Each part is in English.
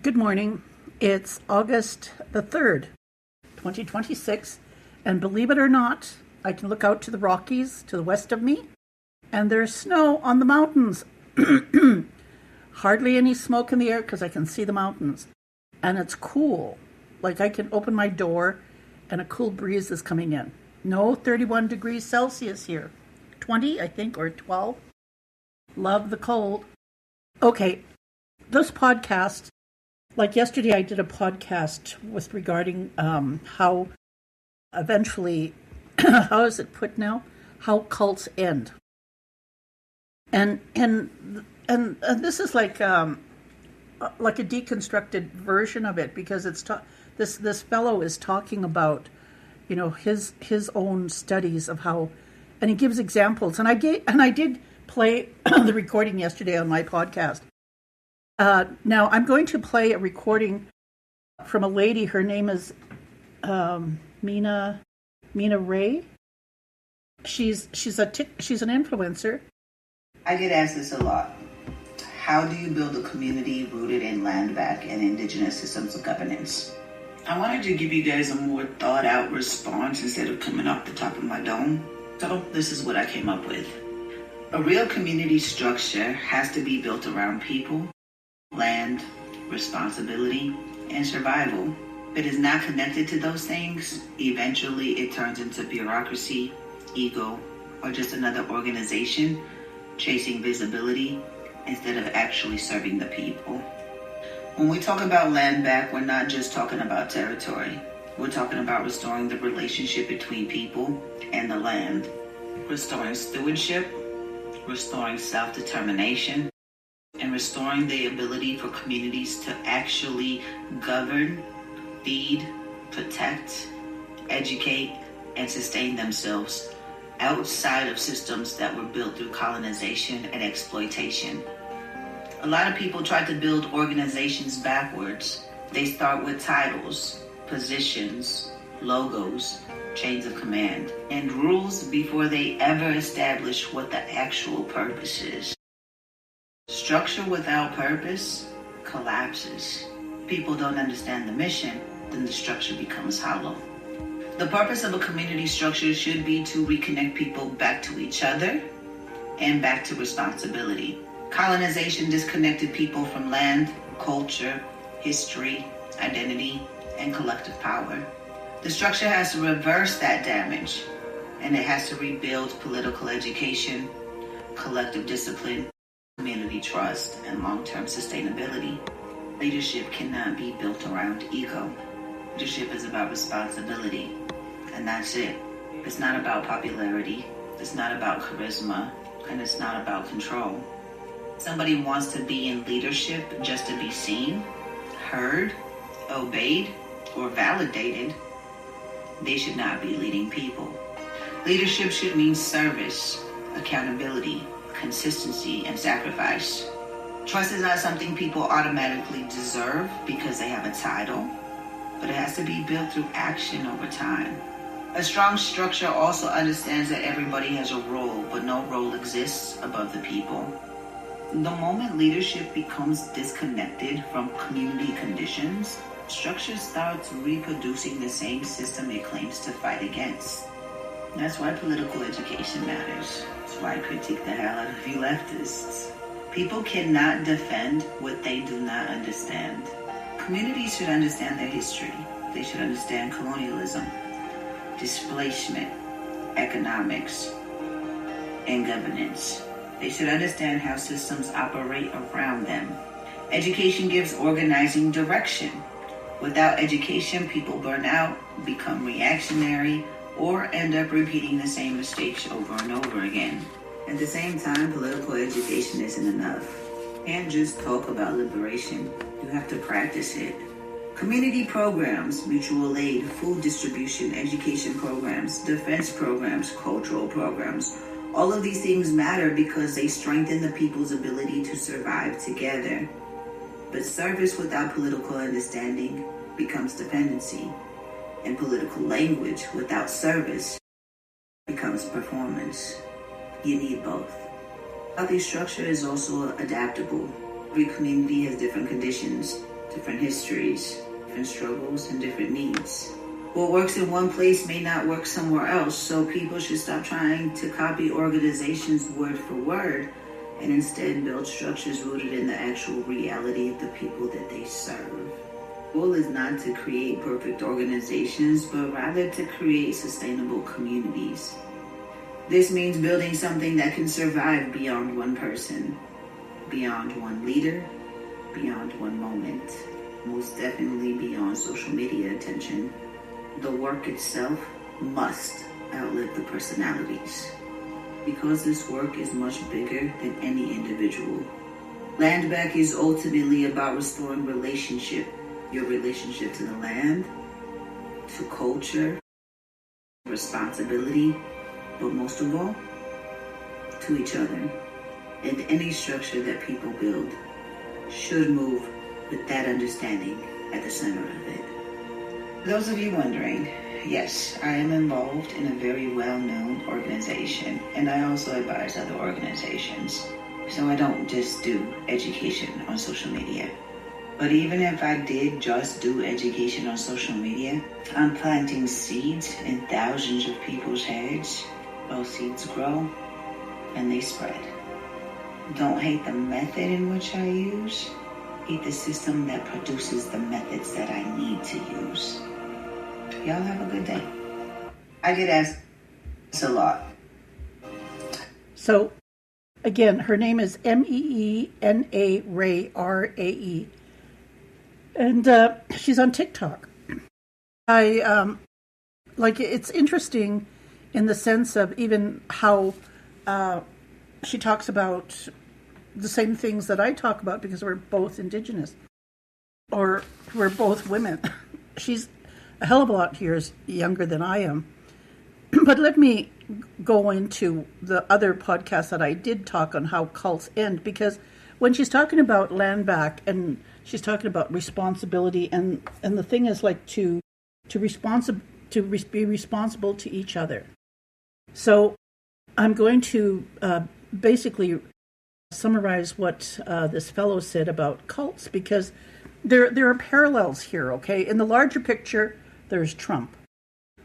Good morning. It's August the 3rd, 2026, and believe it or not, I can look out to the Rockies to the west of me, and there's snow on the mountains. Hardly any smoke in the air because I can see the mountains, and it's cool. Like I can open my door and a cool breeze is coming in. No 31 degrees Celsius here. 20, I think, or 12. Love the cold. Okay, this podcast, like yesterday, I did a podcast with regarding how eventually, how is it put now? How cults end, and this is like a deconstructed version of it because it's this fellow is talking about, you know, his own studies of how, and he gives examples, and I did play the recording yesterday on my podcast. Now, I'm going to play a recording from a lady. Her name is Mina Ray. She's an influencer. I get asked this a lot. How do you build a community rooted in Landback and Indigenous systems of governance? I wanted to give you guys a more thought out response instead of coming off the top of my dome. So this is what I came up with. A real community structure has to be built around people, land, responsibility, and survival. If it is not connected to those things, eventually it turns into bureaucracy, ego, or just another organization chasing visibility instead of actually serving the people. When we talk about land back, we're not just talking about territory. We're talking about restoring the relationship between people and the land, restoring stewardship, restoring self-determination, and restoring the ability for communities to actually govern, feed, protect, educate, and sustain themselves outside of systems that were built through colonization and exploitation. A lot of people try to build organizations backwards. They start with titles, positions, logos, chains of command, and rules before they ever establish what the actual purpose is. Structure without purpose collapses. People don't understand the mission, then the structure becomes hollow. The purpose of a community structure should be to reconnect people back to each other and back to responsibility. Colonization disconnected people from land, culture, history, identity, and collective power. The structure has to reverse that damage, and it has to rebuild political education, collective discipline, community trust, and long-term sustainability. Leadership cannot be built around ego. Leadership is about responsibility, and that's it. It's not about popularity, it's not about charisma, and it's not about control. Somebody wants to be in leadership just to be seen, heard, obeyed, or validated. They should not be leading people. Leadership should mean service, accountability, consistency, and sacrifice. Trust is not something people automatically deserve because they have a title, but it has to be built through action over time. A strong structure also understands that everybody has a role, but no role exists above the people. The moment leadership becomes disconnected from community conditions, structure starts reproducing the same system it claims to fight against. That's why political education matters. That's why I critique the hell out of you leftists. People cannot defend what they do not understand. Communities should understand their history. They should understand colonialism, displacement, economics, and governance. They should understand how systems operate around them. Education gives organizing direction. Without education, people burn out, become reactionary, or end up repeating the same mistakes over and over again. At the same time, political education isn't enough. You can't just talk about liberation. You have to practice it. Community programs, mutual aid, food distribution, education programs, defense programs, cultural programs, all of these things matter because they strengthen the people's ability to survive together. But service without political understanding becomes dependency, and political language without service becomes performance. You need both. Healthy structure is also adaptable. Every community has different conditions. different histories, different struggles, and different needs. What works in one place may not work somewhere else, so people should stop trying to copy organizations word for word and instead build structures rooted in the actual reality of the people that they serve. The goal is not to create perfect organizations, but rather to create sustainable communities. This means building something that can survive beyond one person, beyond one leader, beyond one moment, most definitely beyond social media attention. The work itself must outlive the personalities, because this work is much bigger than any individual. Landback is ultimately about restoring relationship, your relationship to the land, to culture, responsibility, but most of all, to each other. And any structure that people build should move with that understanding at the center of it. For those of you wondering, yes, I am involved in a very well-known organization, and I also advise other organizations. So I don't just do education on social media. But even if I did just do education on social media, I'm planting seeds in thousands of people's heads. Those seeds grow and they spread. Don't hate the method in which I use. Hate the system that produces the methods that I need to use. Y'all have a good day. I get asked this a lot. So, again, her name is Meena Ray, Rae. And she's on TikTok. It's interesting in the sense of even how she talks about the same things that I talk about, because we're both Indigenous, or we're both women. She's a hell of a lot years younger than I am. But let me go into the other podcast that I did talk on how cults end, because when she's talking about Landback and she's talking about responsibility, and the thing is like to be responsible to each other. So I'm going to basically summarize what this fellow said about cults, because there are parallels here, okay? In the larger picture, there's Trump.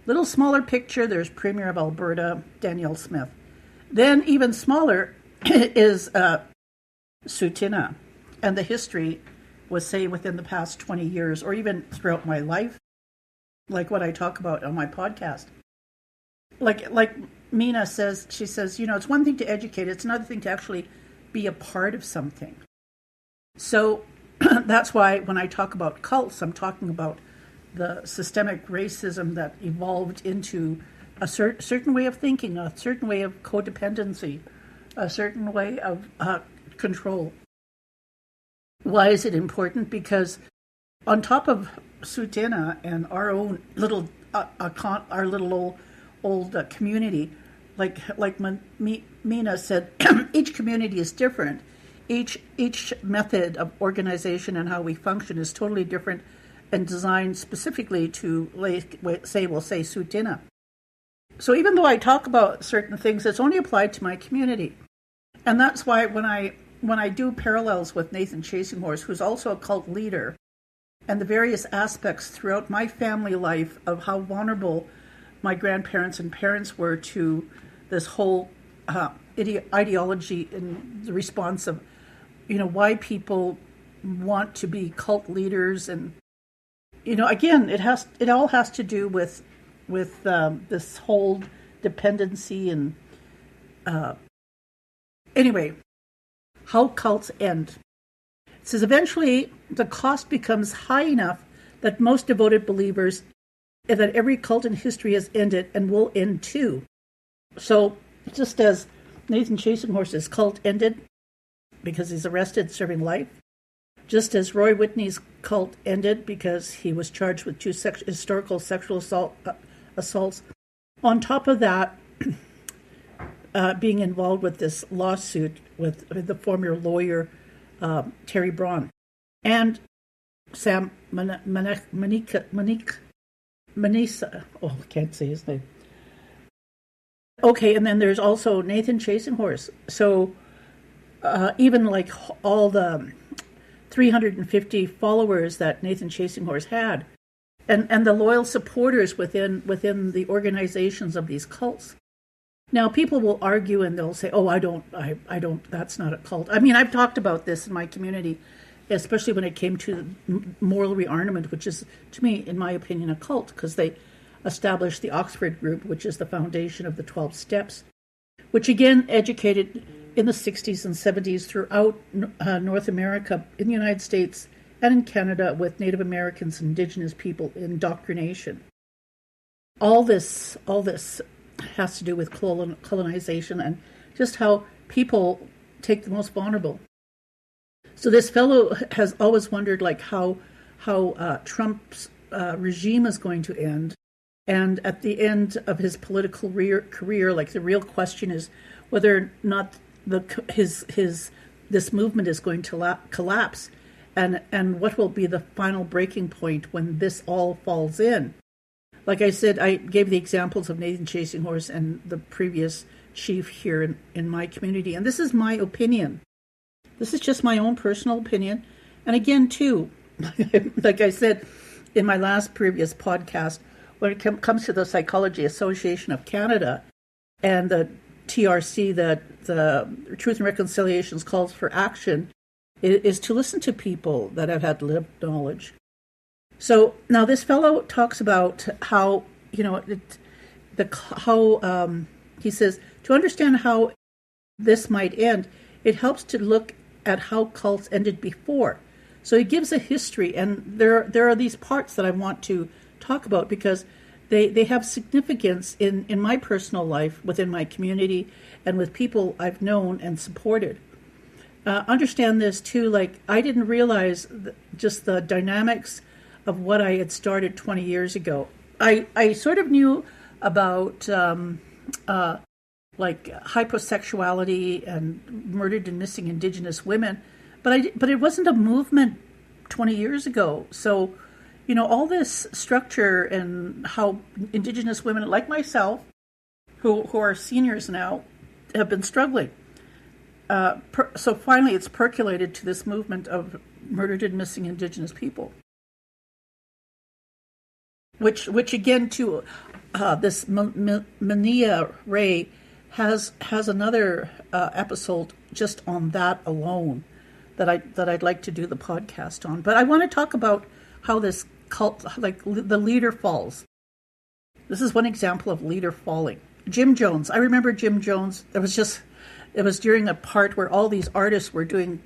Little smaller picture, there's Premier of Alberta, Danielle Smith. Then even smaller is Sutina, and the history was, say, within the past 20 years, or even throughout my life, like what I talk about on my podcast. Like Meena says, she says, it's one thing to educate, it's another thing to actually be a part of something. So that's why when I talk about cults, I'm talking about the systemic racism that evolved into a certain way of thinking, a certain way of codependency, a certain way of control. Why is it important? Because on top of Sutina and our own little old community, like Meena said, each community is different. Each method of organization and how we function is totally different and designed specifically to, say Sutina. So even though I talk about certain things, it's only applied to my community. And that's why when I do parallels with Nathan Chasing Horse, who's also a cult leader, and the various aspects throughout my family life of how vulnerable my grandparents and parents were to this whole ideology and the response of, why people want to be cult leaders. And, again, it all has to do with this whole dependency and, anyway, how cults end. It says eventually the cost becomes high enough that most devoted believers that every cult in history has ended and will end too. So just as Nathan Chasing Horse's cult ended because he's arrested serving life, just as Roy Whitney's cult ended because he was charged with 2 historical sexual assaults, on top of that, being involved with this lawsuit with the former lawyer Terry Braun and Sam Manisa. Oh, I can't say his name. Okay, and then there's also Nathan Chasing Horse. So even like all the 350 followers that Nathan Chasinghorse had, and the loyal supporters within the organizations of these cults. Now, people will argue and they'll say, "Oh, I don't. That's not a cult." I mean, I've talked about this in my community, especially when it came to moral rearmament, which is, to me, in my opinion, a cult, because they established the Oxford Group, which is the foundation of the 12 Steps, which again educated in the 60s and 70s throughout North America, in the United States and in Canada, with Native Americans, Indigenous people, indoctrination. All this has to do with colonization and just how people take the most vulnerable. So this fellow has always wondered, like, how Trump's regime is going to end. And at the end of his political career, like, the real question is whether or not this movement is going to collapse, and what will be the final breaking point when this all falls in. Like I said, I gave the examples of Nathan Chasinghorse and the previous chief here in my community, and this is my opinion. This is just my own personal opinion. And again, too, like I said in my previous podcast, when it comes to the Psychology Association of Canada and the TRC, that the Truth and Reconciliation's calls for action, is to listen to people that have had lived knowledge. So now this fellow talks about how, he says, to understand how this might end, it helps to look at how cults ended before. So he gives a history, and there are these parts that I want to talk about because they have significance in my personal life, within my community, and with people I've known and supported. Understand this too, like, I didn't realize just the dynamics of what I had started 20 years ago. I sort of knew about like hyposexuality and murdered and missing Indigenous women, but it wasn't a movement 20 years ago. So, all this structure and how Indigenous women like myself, who are seniors now, have been struggling. So finally it's percolated to this movement of murdered and missing Indigenous people. Which again, too, this Mania Ray has another episode just on that alone that I'd like to do the podcast on. But I want to talk about how this cult, like the leader falls. This is one example of leader falling. Jim Jones. I remember Jim Jones. It was during a part where all these artists were doing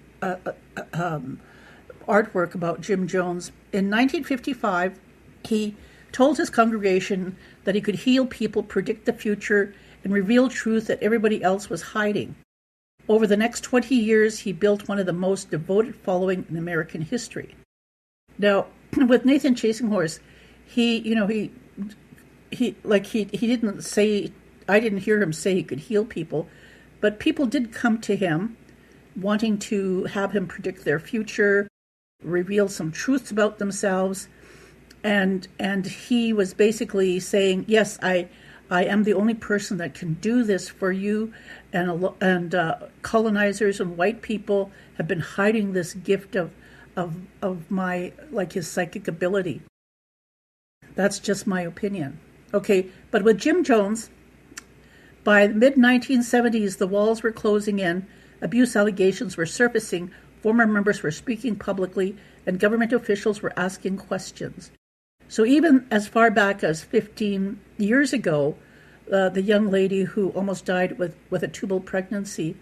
artwork about Jim Jones. In 1955, he told his congregation that he could heal people, predict the future, and reveal truth that everybody else was hiding. Over the next 20 years, he built one of the most devoted following in American history. Now, with Nathan Chasinghorse, he didn't say, I didn't hear him say he could heal people, but people did come to him wanting to have him predict their future, reveal some truths about themselves, and he was basically saying, yes, I am the only person that can do this for you, and colonizers and white people have been hiding this gift of my, like, his psychic ability. That's just my opinion. Okay, but with Jim Jones, by the mid-1970s, the walls were closing in, abuse allegations were surfacing, former members were speaking publicly, and government officials were asking questions. So even as far back as 15 years ago, the young lady who almost died with a tubal pregnancy,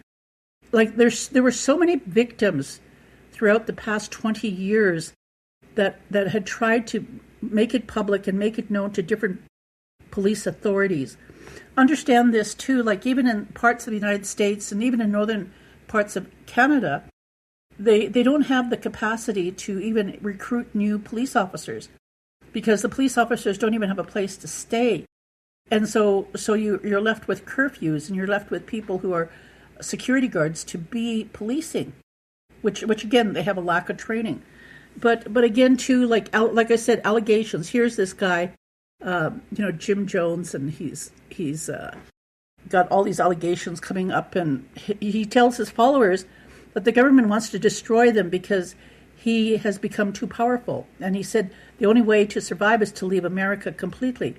like there were so many victims throughout the past 20 years that had tried to make it public and make it known to different police authorities. Understand this too, like even in parts of the United States and even in northern parts of Canada, they don't have the capacity to even recruit new police officers because the police officers don't even have a place to stay. And so you're left with curfews, and you're left with people who are security guards to be policing, which again, they have a lack of training. But again, too, like I said, allegations. Here's this guy, Jim Jones, and he's got all these allegations coming up, and he tells his followers that the government wants to destroy them because he has become too powerful. And he said the only way to survive is to leave America completely.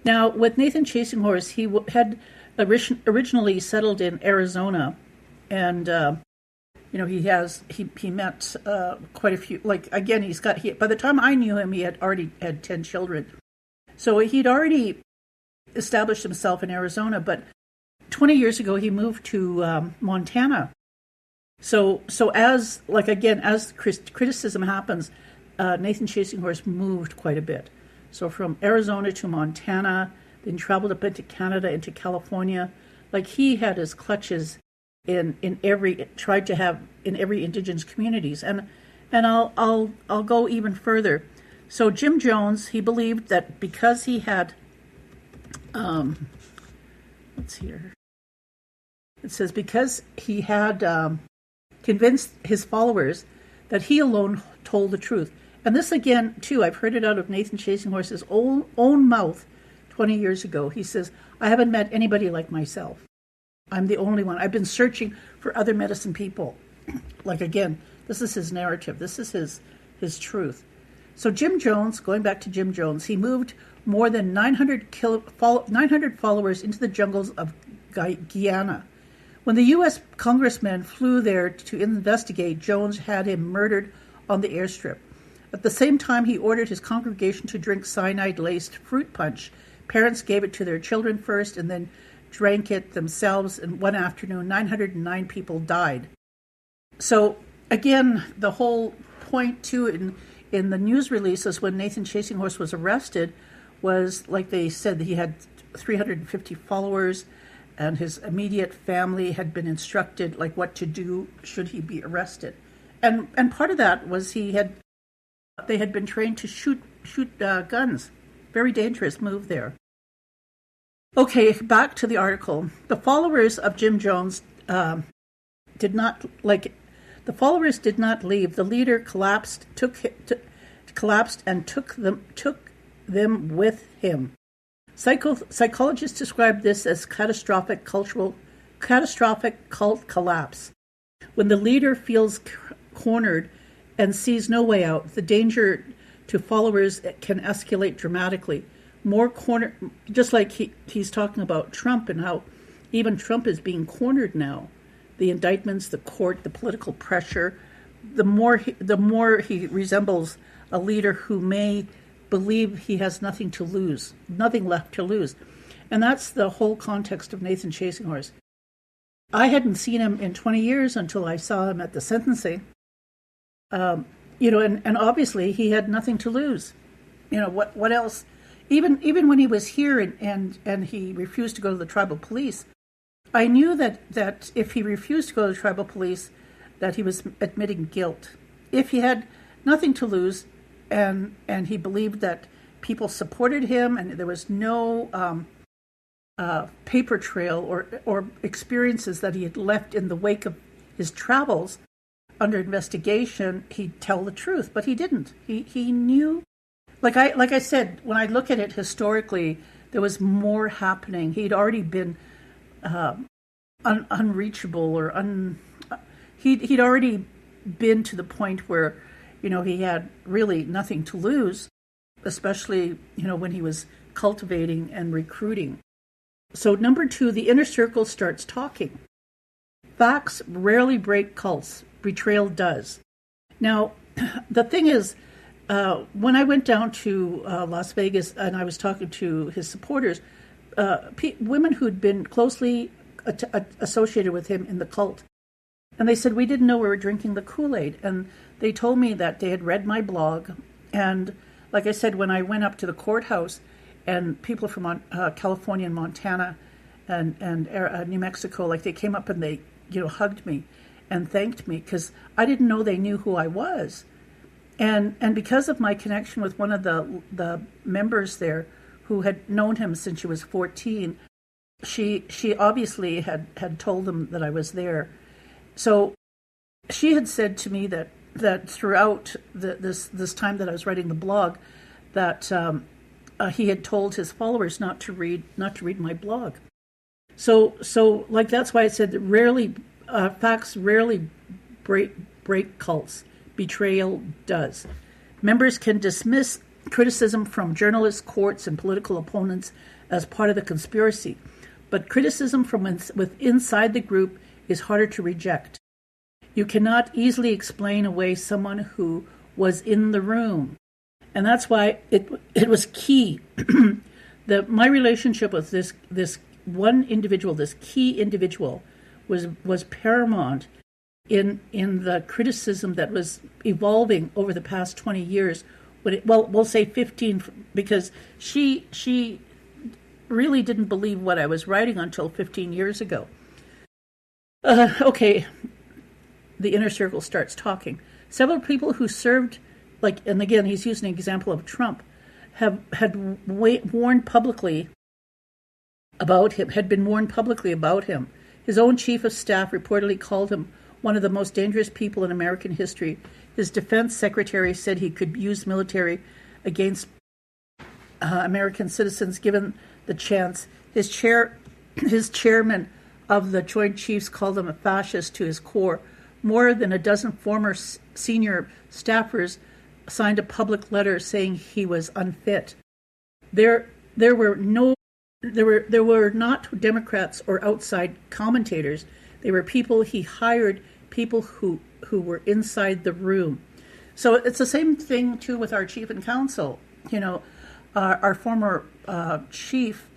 Now, with Nathan Chasing Horse, he had originally settled in Arizona, and he met quite a few. Like again, by the time I knew him, he had already had 10 children. So he'd already established himself in Arizona, but 20 years ago he moved to Montana. So as criticism happens, Nathan Chasing Horse moved quite a bit. So from Arizona to Montana, then traveled up into Canada, into California. Like he had his clutches in every Indigenous communities. And I'll go even further. So Jim Jones, he believed that because he had because he had convinced his followers that he alone told the truth. And this again, too, I've heard it out of Nathan Chasing Horse's own mouth 20 years ago. He says, I haven't met anybody like myself. I'm the only one. I've been searching for other medicine people. Like again, this is his narrative. This is his truth. So Jim Jones, going back to Jim Jones, he moved more than 900 followers into the jungles of Guyana. When the U.S. congressman flew there to investigate, Jones had him murdered on the airstrip. At the same time, he ordered his congregation to drink cyanide-laced fruit punch. Parents gave it to their children first and then drank it themselves. And one afternoon, 909 people died. So again, the whole point too in the news releases when Nathan Chasing Horse was arrested was, like they said, that he had 350 followers and his immediate family had been instructed like what to do should he be arrested. And part of that was they had been trained to shoot guns. Very dangerous move there. Okay, back to the article. The followers of Jim Jones did not leave. The leader collapsed and took them with him. Psychologists describe this as catastrophic cult collapse. When the leader feels cornered and sees no way out, the danger to followers can escalate dramatically. Just like he's talking about Trump and how even Trump is being cornered now. The indictments, the court, the political pressure, the more he resembles a leader who may believe he has nothing left to lose. And that's the whole context of Nathan Chasing Horse. I hadn't seen him in 20 years until I saw him at the sentencing. And obviously he had nothing to lose. What else? Even when he was here and he refused to go to the tribal police, I knew that if he refused to go to the tribal police, that he was admitting guilt. If he had nothing to lose, and he believed that people supported him, and there was no paper trail or experiences that he had left in the wake of his travels under investigation, he'd tell the truth. But he didn't. He knew. Like I said, when I look at it historically, there was more happening. He'd already been unreachable, or he'd already been to the point where he had really nothing to lose, especially when he was cultivating and recruiting. So number 2, the inner circle starts talking. Facts rarely break cults. Betrayal does. Now, the thing is, when I went down to Las Vegas and I was talking to his supporters, women who'd been closely associated with him in the cult, and they said, we didn't know we were drinking the Kool-Aid. And they told me that they had read my blog. And like I said, when I went up to the courthouse and people from California and Montana and New Mexico, like they came up and they hugged me and thanked me because I didn't know they knew who I was. And because of my connection with one of the members there who had known him since she was 14, she obviously had told them that I was there. So she had said to me that throughout this time that I was writing the blog, that he had told his followers not to read my blog. So like that's why I said that facts rarely break cults. Betrayal does. Members can dismiss criticism from journalists, courts, and political opponents as part of the conspiracy, but criticism from inside the group is harder to reject. You cannot easily explain away someone who was in the room. And that's why it was key. My relationship with this one individual, this key individual, was paramount in the criticism that was evolving over the past 20 years. We'll say 15, because she really didn't believe what I was writing until 15 years ago. Okay, the inner circle starts talking. Several people who served, and again, he's using an example of Trump, had warned publicly about him, had been warned publicly about him. His own chief of staff reportedly called him one of the most dangerous people in American history. His defense secretary said he could use military against American citizens given the chance. His chairman of the Joint Chiefs called him a fascist to his core. More than a dozen former senior staffers signed a public letter saying he was unfit. There were not Democrats or outside commentators. They were people he hired, people who were inside the room. So it's the same thing too with our chief and counsel. Our former chief,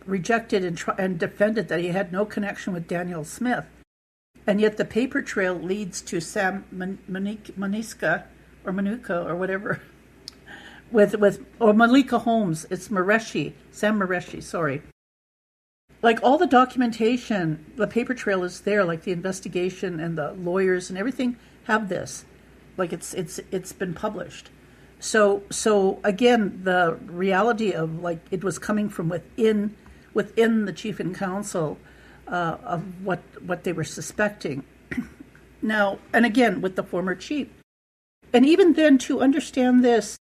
rejected and defended that he had no connection with Daniel Smith. And yet the paper trail leads to Sam Manuka or whatever, or Malika Holmes. It's Sam Mareshi, sorry. Like all the documentation, the paper trail is there, like the investigation and the lawyers and everything have this. Like it's been published. So again, the reality of it was coming from within the chief and counsel of what they were suspecting. Now, and again, with the former chief. And even then, to understand this,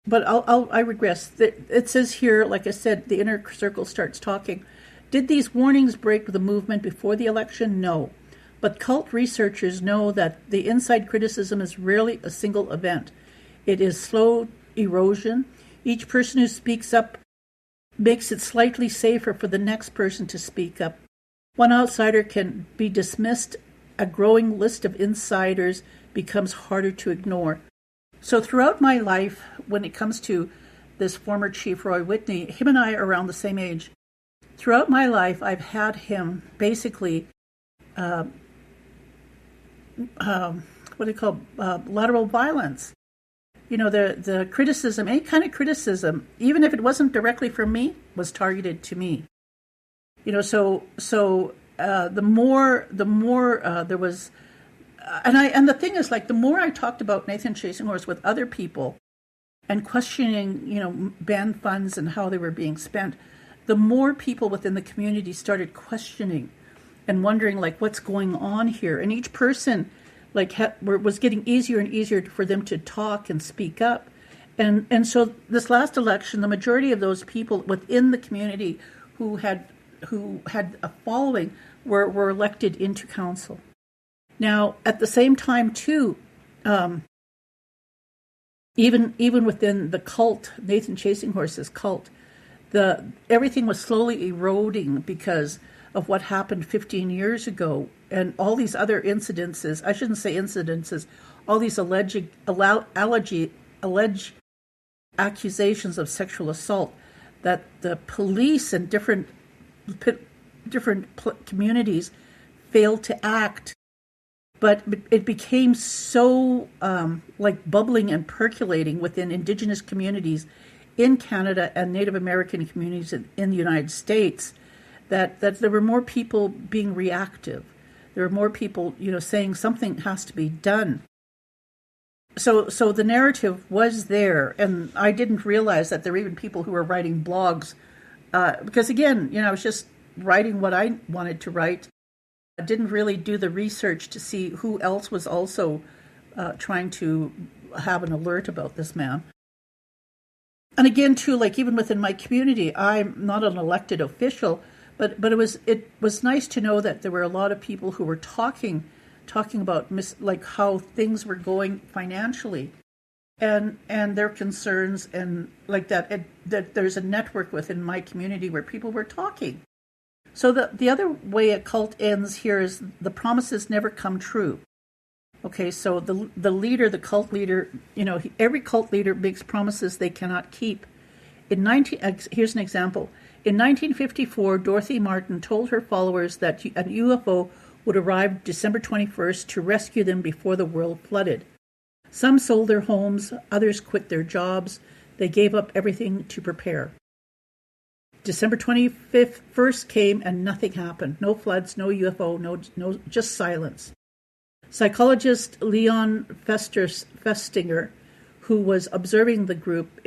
but I regress. It says here, like I said, the inner circle starts talking. Did these warnings break the movement before the election? No. But cult researchers know that the inside criticism is rarely a single event. It is slow erosion. Each person who speaks up makes it slightly safer for the next person to speak up. One outsider can be dismissed. A growing list of insiders becomes harder to ignore. So throughout my life, when it comes to this former chief, Roy Whitney, him and I are around the same age. Throughout my life, I've had him basically, lateral violence. The criticism, any kind of criticism, even if it wasn't directly from me, was targeted to me. The more there was, and the thing is, the more I talked about Nathan Chasing Horse with other people, and questioning, band funds and how they were being spent, the more people within the community started questioning and wondering, what's going on here. And each person, was getting easier and easier for them to talk and speak up. And so this last election, the majority of those people within the community who had a following were elected into council. Now, at the same time, too, even within the cult, Nathan Chasing Horse's cult, everything was slowly eroding because of what happened 15 years ago, and all these other incidences. I shouldn't say incidences. All these alleged accusations of sexual assault that the police and different communities failed to act. But it became so bubbling and percolating within Indigenous communities in Canada and Native American communities in the United States that there were more people being reactive. There were more people, saying something has to be done. So the narrative was there, and I didn't realize that there were even people who were writing blogs because, again, I was just writing what I wanted to write. I didn't really do the research to see who else was also trying to have an alert about this man. And again, too, even within my community, I'm not an elected official, but it was nice to know that there were a lot of people who were talking talking about like how things were going financially, and their concerns, and like that there's a network within my community where people were talking. So the other way a cult ends here is the promises never come true. Okay, so the leader, the cult leader, every cult leader makes promises they cannot keep. Here's an example. In 1954, Dorothy Martin told her followers that a UFO would arrive December 21st to rescue them before the world flooded. Some sold their homes, others quit their jobs. They gave up everything to prepare. December 25th first came and nothing happened. No floods, no UFO, no, just silence. Psychologist Leon Festinger, who was observing the group,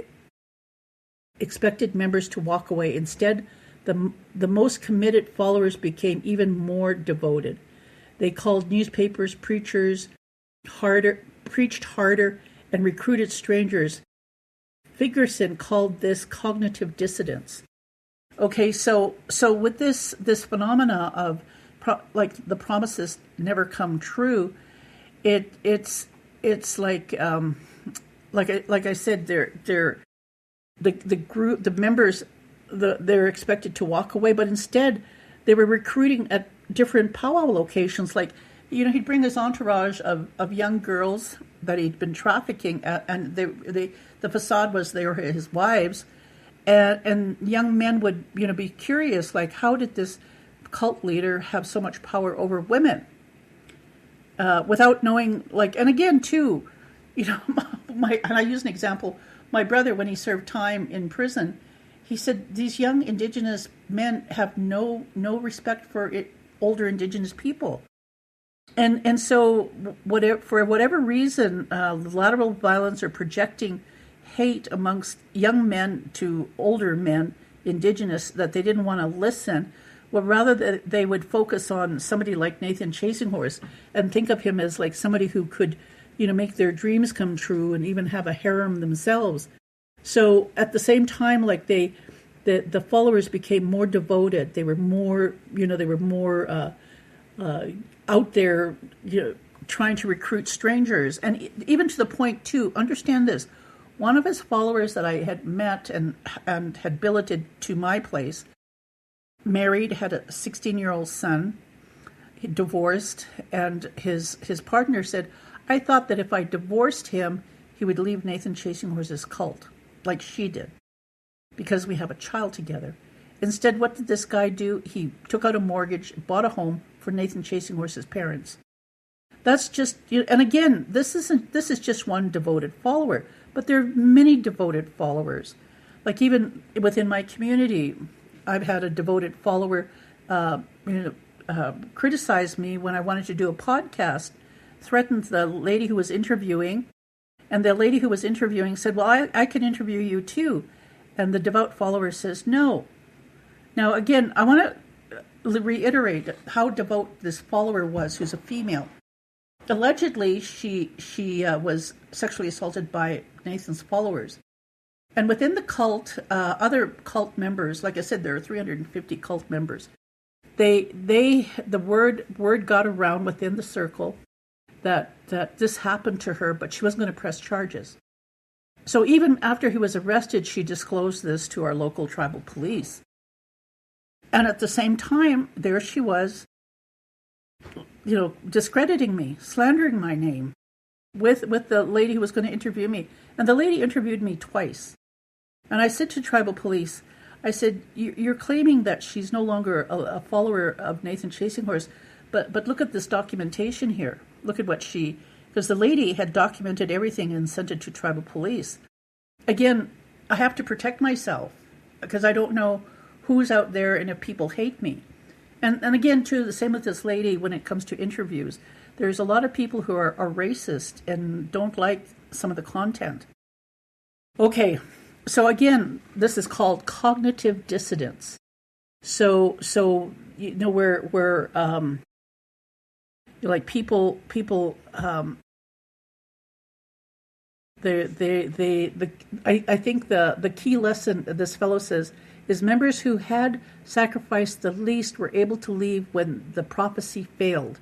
expected members to walk away. Instead, the most committed followers became even more devoted. They called newspapers, preached harder, and recruited strangers. Figerson called this cognitive dissonance. Okay, so with this phenomena of like the promises never come true, it's like I said, the group, the members, they're expected to walk away, but instead they were recruiting at different powwow locations. Like, he'd bring his entourage of young girls that he'd been trafficking, and the facade was they were his wives, and young men would be curious, like, how did this cult leader have so much power over women without knowing, like, and again too, and I use an example. My brother, when he served time in prison, he said these young Indigenous men have no respect for older Indigenous people, and so for whatever reason, lateral violence or projecting hate amongst young men to older men, Indigenous, that they didn't want to listen. Well, rather that they would focus on somebody like Nathan Chasinghorse and think of him as like somebody who could, make their dreams come true and even have a harem themselves. So at the same time, like the followers became more devoted. They were more, out there, trying to recruit strangers, and even to the point too. Understand this: one of his followers that I had met and had billeted to my place, married, had a 16-year-old son, he divorced, and his partner said, I thought that if I divorced him, he would leave Nathan Chasinghorse's cult, like she did, because we have a child together. Instead, what did this guy do? He took out a mortgage, bought a home for Nathan Chasinghorse's parents. That's just, and again, this is just one devoted follower, but there are many devoted followers. Like even within my community, I've had a devoted follower criticize me when I wanted to do a podcast, threatened the lady who was interviewing, and the lady who was interviewing said, well, I can interview you too. And the devout follower says, no. Now, again, I want to reiterate how devout this follower was, who's a female. Allegedly, she was sexually assaulted by Nathan's followers. And within the cult, other cult members, like I said, there are 350 cult members. The word got around within the circle that this happened to her, but she wasn't going to press charges. So even after he was arrested, she disclosed this to our local tribal police. And at the same time, there she was, discrediting me, slandering my name with the lady who was going to interview me. And the lady interviewed me twice. And I said to tribal police, I said, you're claiming that she's no longer a follower of Nathan Chasinghorse, but look at this documentation here. Look at what because the lady had documented everything and sent it to tribal police. Again, I have to protect myself because I don't know who's out there and if people hate me. And again, too, the same with this lady when it comes to interviews. There's a lot of people who are racist and don't like some of the content. Okay, so again, this is called cognitive dissonance. So where like people I think the key lesson this fellow says is members who had sacrificed the least were able to leave when the prophecy failed.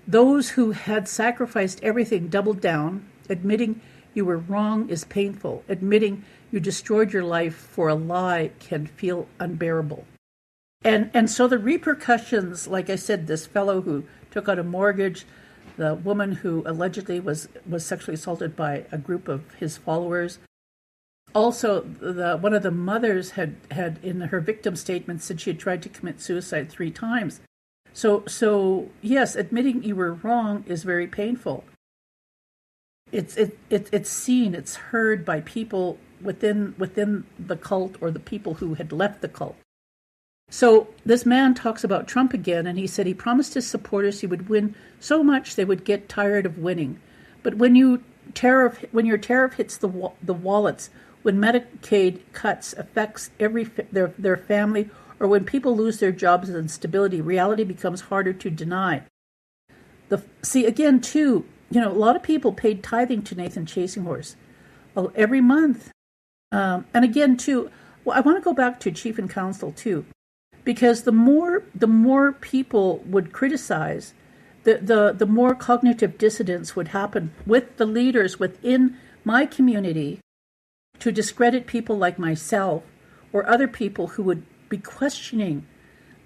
Those who had sacrificed everything doubled down. Admitting you were wrong is painful. Admitting you destroyed your life for a lie can feel unbearable. And so the repercussions, like I said, this fellow who took out a mortgage, the woman who allegedly was sexually assaulted by a group of his followers. Also, one of the mothers had in her victim statement said she had tried to commit suicide 3 times. So yes, admitting you were wrong is very painful. It's seen, it's heard by people within the cult or the people who had left the cult. So this man talks about Trump again, and he said he promised his supporters he would win so much they would get tired of winning. But when your tariff hits the wallets, when Medicaid cuts affects their family, or when people lose their jobs and stability, reality becomes harder to deny. Again, too, a lot of people paid tithing to Nathan Chasing Horse every month. And again, too, I want to go back to Chief and Council, too. Because the more people would criticize, the more cognitive dissonance would happen with the leaders within my community to discredit people like myself or other people who would be questioning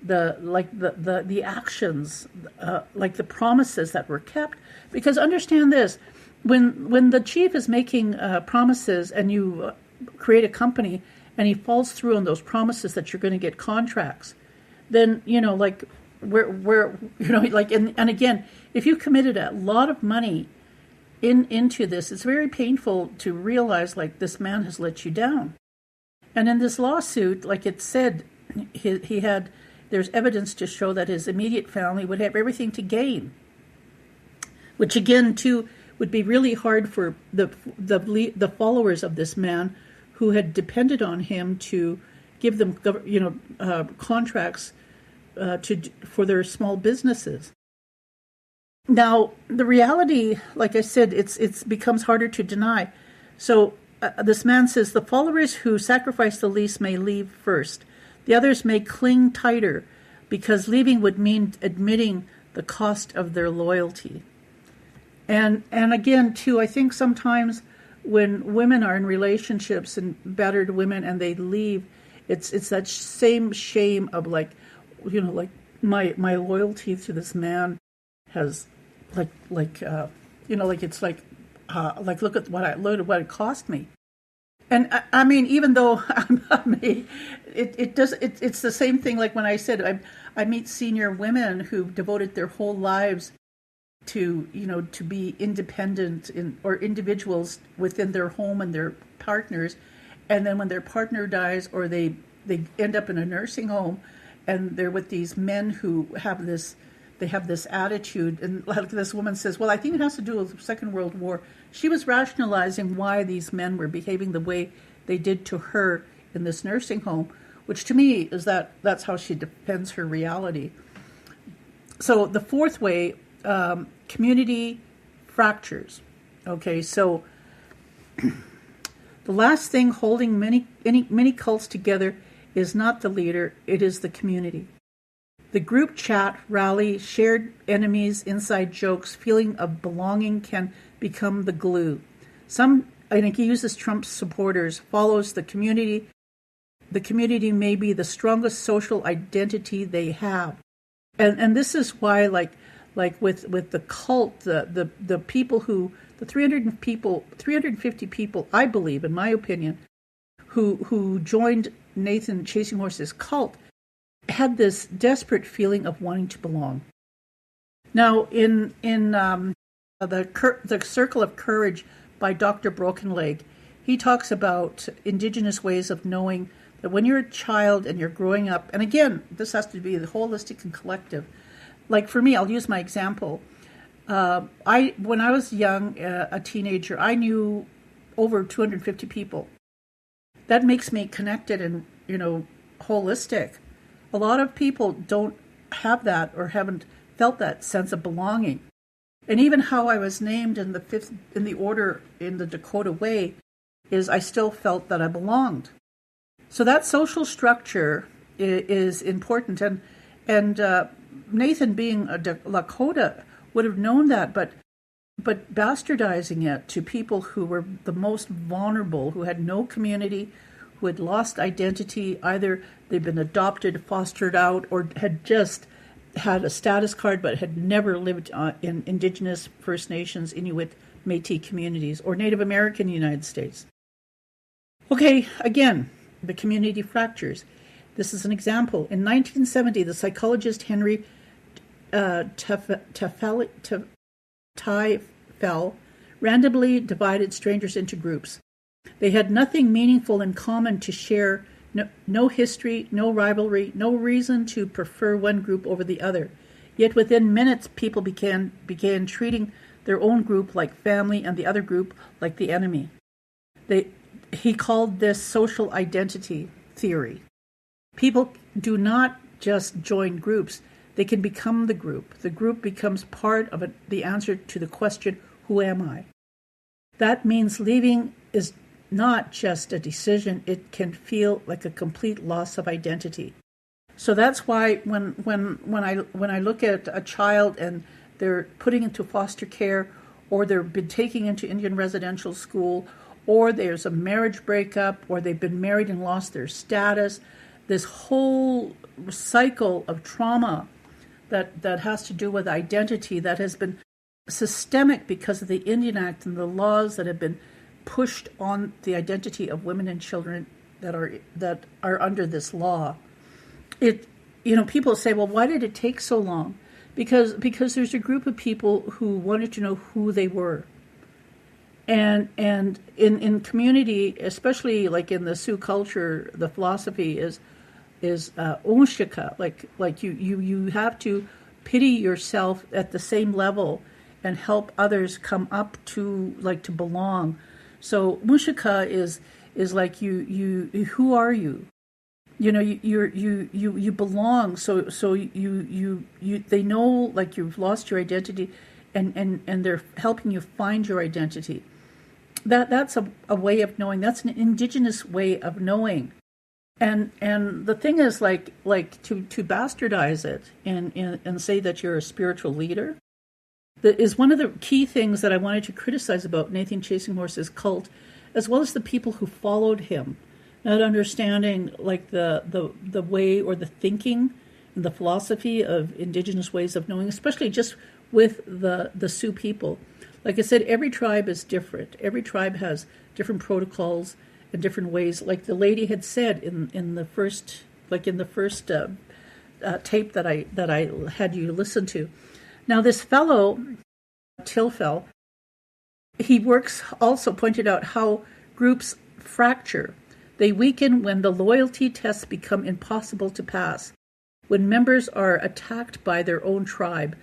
the actions, like the promises that were kept. Because understand this, when the chief is making promises and you create a company and he falls through on those promises that you're going to get contracts, then, and again, if you committed a lot of money into this, it's very painful to realize, this man has let you down. And in this lawsuit, like it said, there's evidence to show that his immediate family would have everything to gain, which again, too, would be really hard for the followers of this man who had depended on him to give them, contracts for their small businesses. Now, the reality, like I said, it becomes harder to deny. So this man says, the followers who sacrifice the least may leave first. The others may cling tighter because leaving would mean admitting the cost of their loyalty. And again, too, I think sometimes when women are in relationships and battered women and they leave, it's that same shame of my loyalty to this man has look at what it cost me. And I mean, even though it's the same thing. Like when I said I meet senior women who've devoted their whole lives to be independent or individuals within their home and their partners, and then when their partner dies or they end up in a nursing home and they're with these men who have this attitude, and like this woman says, well, I think it has to do with the Second World War. She was rationalizing why these men were behaving the way they did to her in this nursing home, which to me is that's how she defends her reality. So the fourth way, community fractures. Okay, so the last thing holding many cults together is not the leader, it is the community. The group chat, rally, shared enemies, inside jokes, feeling of belonging can become the glue. I think he uses Trump's supporters, follows the community. The community may be the strongest social identity they have. And this is why, like with the cult, the people who, the 350 people, I believe, in my opinion, who joined Nathan Chasing Horse's cult, had this desperate feeling of wanting to belong. Now, in the Circle of Courage by Dr. Brokenleg, he talks about Indigenous ways of knowing that when you're a child and you're growing up, and again, this has to be the holistic and collective. Like for me, I'll use my example. When I was young, a teenager, I knew over 250 people. That makes me connected and, holistic. A lot of people don't have that or haven't felt that sense of belonging. And even how I was named in the order in the Dakota Way is I still felt that I belonged. So that social structure is important. And Nathan, being a Lakota, would have known that, but bastardizing it to people who were the most vulnerable, who had no community, who had lost identity, either they'd been adopted, fostered out, or had just had a status card but had never lived in Indigenous, First Nations, Inuit, Métis communities, or Native American United States. Okay, again, the community fractures. This is an example. In 1970, the psychologist Henry Teifel randomly divided strangers into groups. They had nothing meaningful in common to share, no history, no rivalry, no reason to prefer one group over the other. Yet within minutes, people began treating their own group like family and the other group like the enemy. He called this social identity theory. People do not just join groups. They can become the group. The group becomes part of the answer to the question, who am I? That means leaving is not just a decision. It can feel like a complete loss of identity. So that's why when I look at a child and they're putting into foster care, or they've been taken into Indian residential school, or there's a marriage breakup, or they've been married and lost their status, this whole cycle of trauma that has to do with identity that has been systemic because of the Indian Act and the laws that have been pushed on the identity of women and children that are under this law. People say, well, why did it take so long? Because there's a group of people who wanted to know who they were. And in community, especially like in the Sioux culture, the philosophy is onshika, like you have to pity yourself at the same level and help others come up to belong. So onshika is like you who are you? You belong. So they know like you've lost your identity, and they're helping you find your identity. That's a way of knowing. That's an Indigenous way of knowing. And the thing is like to bastardize it and say that you're a spiritual leader, that is one of the key things that I wanted to criticize about Nathan Chasing Horse's cult, as well as the people who followed him, not understanding like the way or the thinking and the philosophy of Indigenous ways of knowing, especially just with the Sioux people. Like I said, every tribe is different. Every tribe has different protocols and different ways. Like the lady had said in the first tape that I had you listen to. Now this fellow, Tilfel, he also pointed out how groups fracture. They weaken when the loyalty tests become impossible to pass, when members are attacked by their own tribe,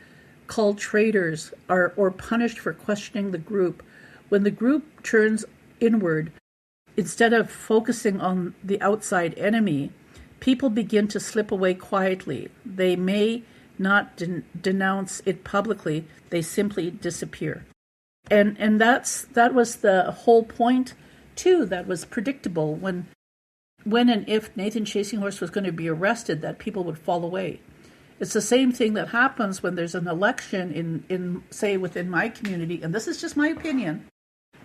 called traitors, or punished for questioning the group, when the group turns inward. Instead of focusing on the outside enemy, people begin to slip away quietly. They may not denounce it publicly. They simply disappear. And that was the whole point, too, that was predictable when and if Nathan Chasing Horse was going to be arrested, that people would fall away. It's the same thing that happens when there's an election in say, within my community, and this is just my opinion,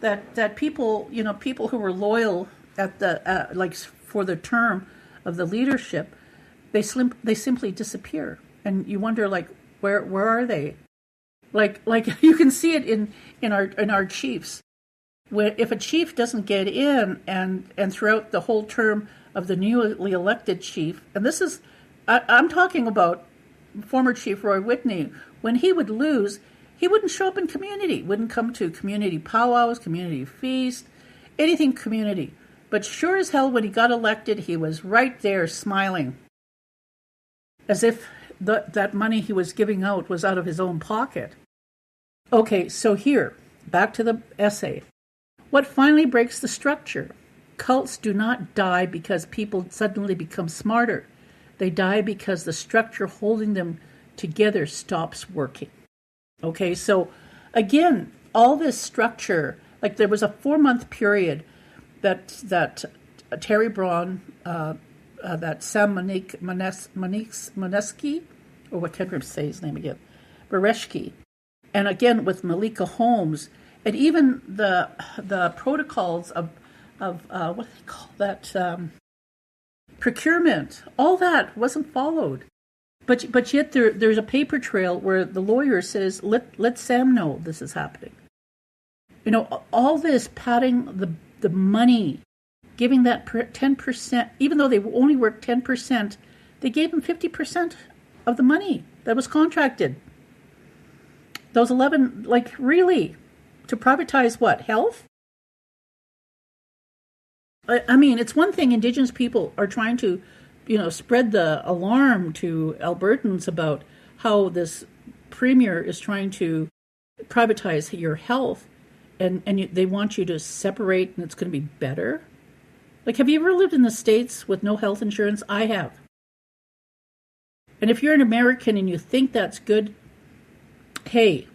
that people, people who were loyal at the for the term of the leadership, they simply disappear, and you wonder where are they? Like you can see it in our chiefs. Where if a chief doesn't get in and throughout the whole term of the newly elected chief, and this is I'm talking about former Chief Roy Whitney, when he would lose, he wouldn't show up in community, wouldn't come to community powwows, community feast, anything community. But sure as hell, when he got elected, he was right there smiling, as if that money he was giving out was out of his own pocket. Okay, so here, back to the essay. What finally breaks the structure? Cults do not die because people suddenly become smarter. They die because the structure holding them together stops working. Okay, so again, all this structure, like there was a 4-month period that Terry Braun, that Sam Moneski, or what can't I say his name again, Bereshki, And again, with Malika Holmes, and even the protocols of what do they call that, procurement, all that wasn't followed. But yet there's a paper trail where the lawyer says, let Sam know this is happening. All this padding the money, giving that 10%, even though they only worked 10%, they gave them 50% of the money that was contracted. Those 11, really, to privatize what, health? I mean, it's one thing Indigenous people are trying to spread the alarm to Albertans about how this premier is trying to privatize your health, and they want you to separate, and it's going to be better. Have you ever lived in the States with no health insurance? I have. And if you're an American and you think that's good, hey,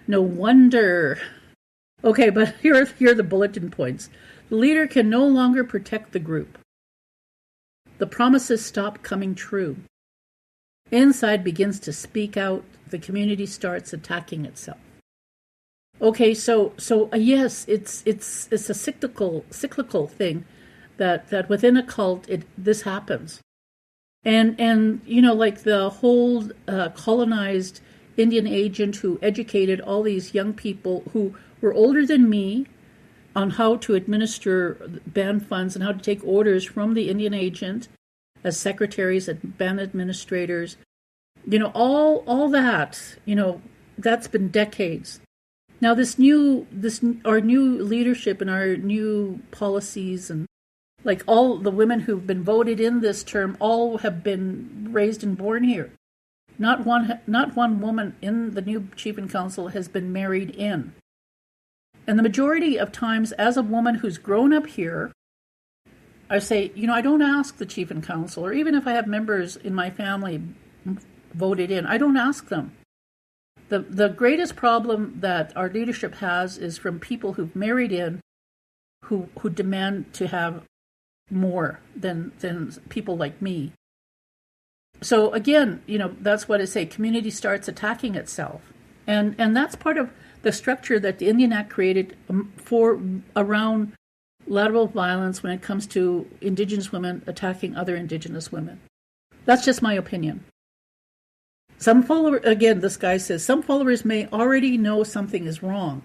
no wonder. Okay, but here are the bulletin points. The leader can no longer protect the group. The promises stop coming true. Inside begins to speak out. The community starts attacking itself. Okay, so yes, it's a cyclical thing that within a cult this happens, and the whole colonized Indian agent who educated all these young people who were older than me on how to administer band funds and how to take orders from the Indian agent as secretaries and band administrators. All that, that's been decades. Now our new leadership and our new policies and all the women who've been voted in this term all have been raised and born here. Not one woman in the new chief and council has been married in. And the majority of times, as a woman who's grown up here, I say, I don't ask the chief and council, or even if I have members in my family voted in, I don't ask them. The greatest problem that our leadership has is from people who've married in, who demand to have more than people like me. So again, that's what I say. Community starts attacking itself, and that's part of the structure that the Indian Act created around lateral violence when it comes to Indigenous women attacking other Indigenous women. That's just my opinion. This guy says, some followers may already know something is wrong,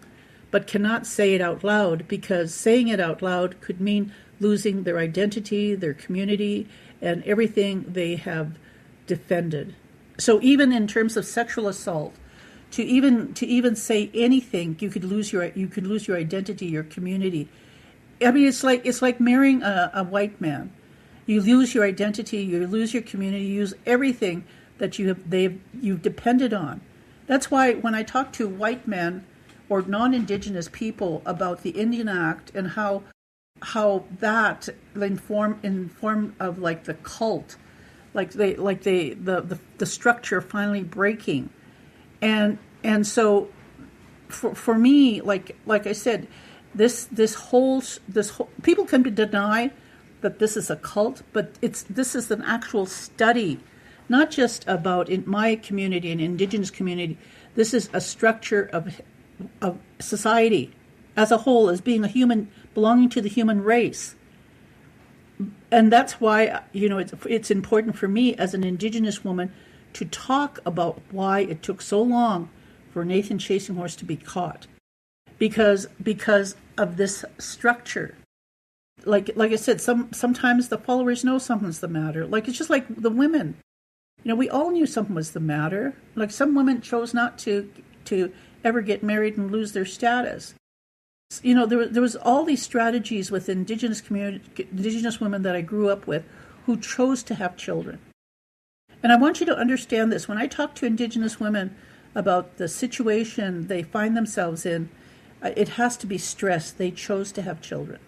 but cannot say it out loud because saying it out loud could mean losing their identity, their community, and everything they have defended. So even in terms of sexual assault, to even say anything, you could lose your identity, your community. I mean, it's like marrying a white man. You lose your identity, you lose your community, you lose everything that you've depended on. That's why when I talk to white men or non-Indigenous people about the Indian Act and how that in form of the cult, the structure finally breaking, and so for me, like I said, this whole people can deny that this is a cult, but this is an actual study. Not just about in my community and Indigenous community. This is a structure of society as a whole, as being a human, belonging to the human race. And that's why, it's important for me as an Indigenous woman to talk about why it took so long for Nathan Chasing Horse to be caught. Because of this structure. Like I said, sometimes the followers know something's the matter. It's just like the women. We all knew something was the matter. Some women chose not to ever get married and lose their status. There was all these strategies with Indigenous women that I grew up with who chose to have children. And I want you to understand this. When I talk to Indigenous women about the situation they find themselves in, it has to be stressed. They chose to have children.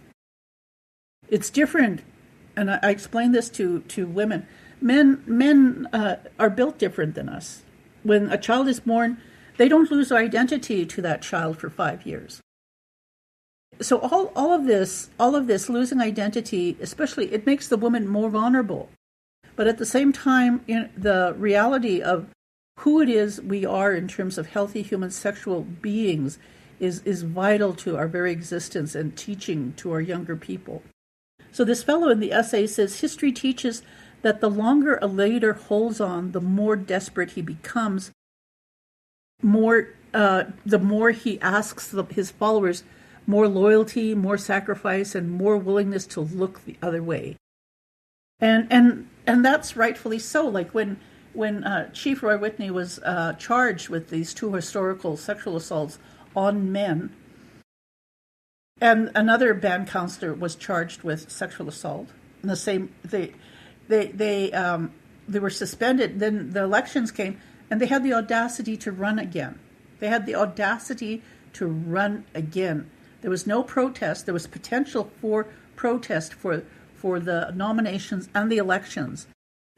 It's different, and I explain this to women. Men are built different than us. When a child is born, they don't lose their identity to that child for 5 years. So all of this losing identity, especially, it makes the woman more vulnerable. But at the same time, the reality of who it is we are in terms of healthy human sexual beings is vital to our very existence and teaching to our younger people. So this fellow in the essay says, history teaches that the longer a leader holds on, the more desperate he becomes, the more he asks his followers more loyalty, more sacrifice, and more willingness to look the other way. And that's rightfully so. Like when Chief Roy Whitney was charged with these 2 historical sexual assaults on men, and another band counselor was charged with sexual assault, and the same they were suspended. Then the elections came, and they had the audacity to run again. They had the audacity to run again. There was no protest. There was potential for protest for the nominations and the elections,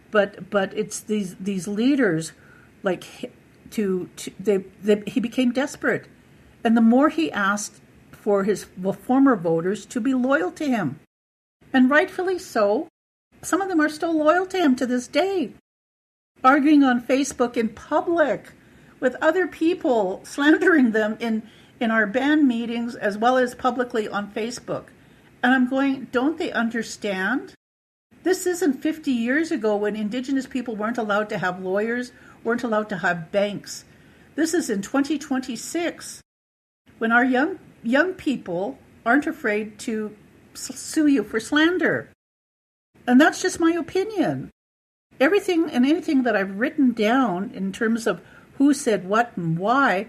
but it's these leaders, like he became desperate, and the more he asked for his former voters to be loyal to him, and rightfully so. Some of them are still loyal to him to this day, arguing on Facebook in public with other people, slandering them in our band meetings as well as publicly on Facebook. And I'm going, don't they understand? This isn't 50 years ago when Indigenous people weren't allowed to have lawyers, weren't allowed to have banks. This is in 2026 when our young people aren't afraid to sue you for slander. And that's just my opinion. Everything and anything that I've written down in terms of who said what and why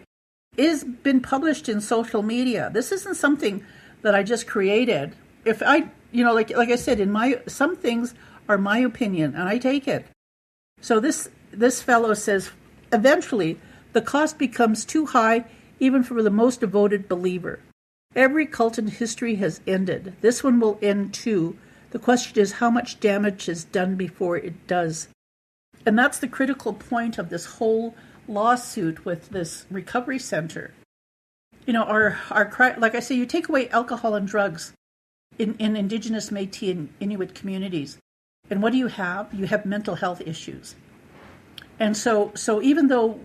is been published in social media. This isn't something that I just created. If I, like I said, some things are my opinion, and I take it. So this fellow says, eventually, the cost becomes too high even for the most devoted believer. Every cult in history has ended. This one will end too. The question is how much damage is done before it does. And that's the critical point of this whole lawsuit with this recovery center. Our like I say, you take away alcohol and drugs in Indigenous, Métis, and Inuit communities, and what do you have? You have mental health issues. And so even though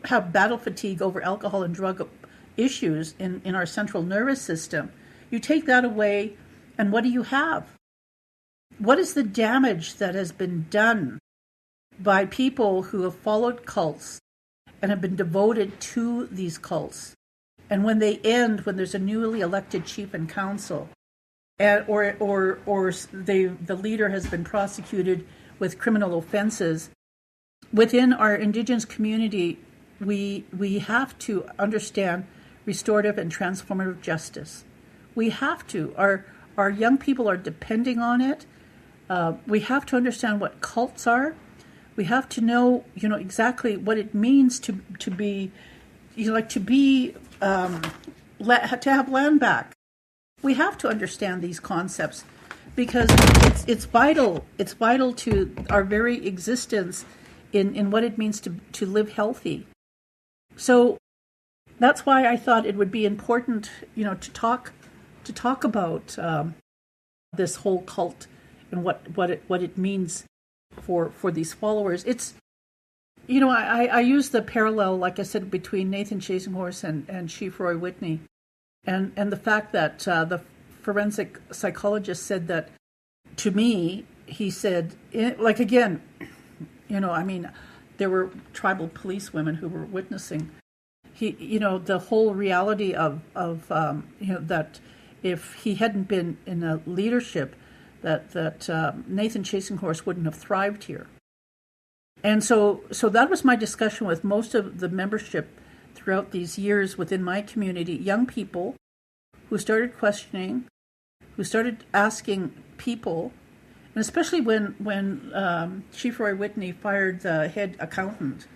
have battle fatigue over alcohol and drug issues in our central nervous system, you take that away, and what do you have? What is the damage that has been done by people who have followed cults and have been devoted to these cults? And when they end, when there's a newly elected chief and council, or the leader has been prosecuted with criminal offenses, within our Indigenous community, we have to understand restorative and transformative justice. We have to. Our young people are depending on it. We have to understand what cults are. We have to know, exactly what it means to be, to have land back. We have to understand these concepts because it's vital. It's vital to our very existence in what it means to live healthy. So that's why I thought it would be important, to talk about this whole cult and what it means for these followers. It's, I use the parallel, like I said, between Nathan Chasinghorse and Chief Roy Whitney, and the fact that the forensic psychologist said that to me. He said, again, there were tribal police women who were witnessing. The whole reality of that if he hadn't been in a leadership, that Nathan Chasinghorse wouldn't have thrived here. And so that was my discussion with most of the membership throughout these years within my community, young people who started questioning, who started asking people, and especially when Chief Roy Whitney fired the head accountant,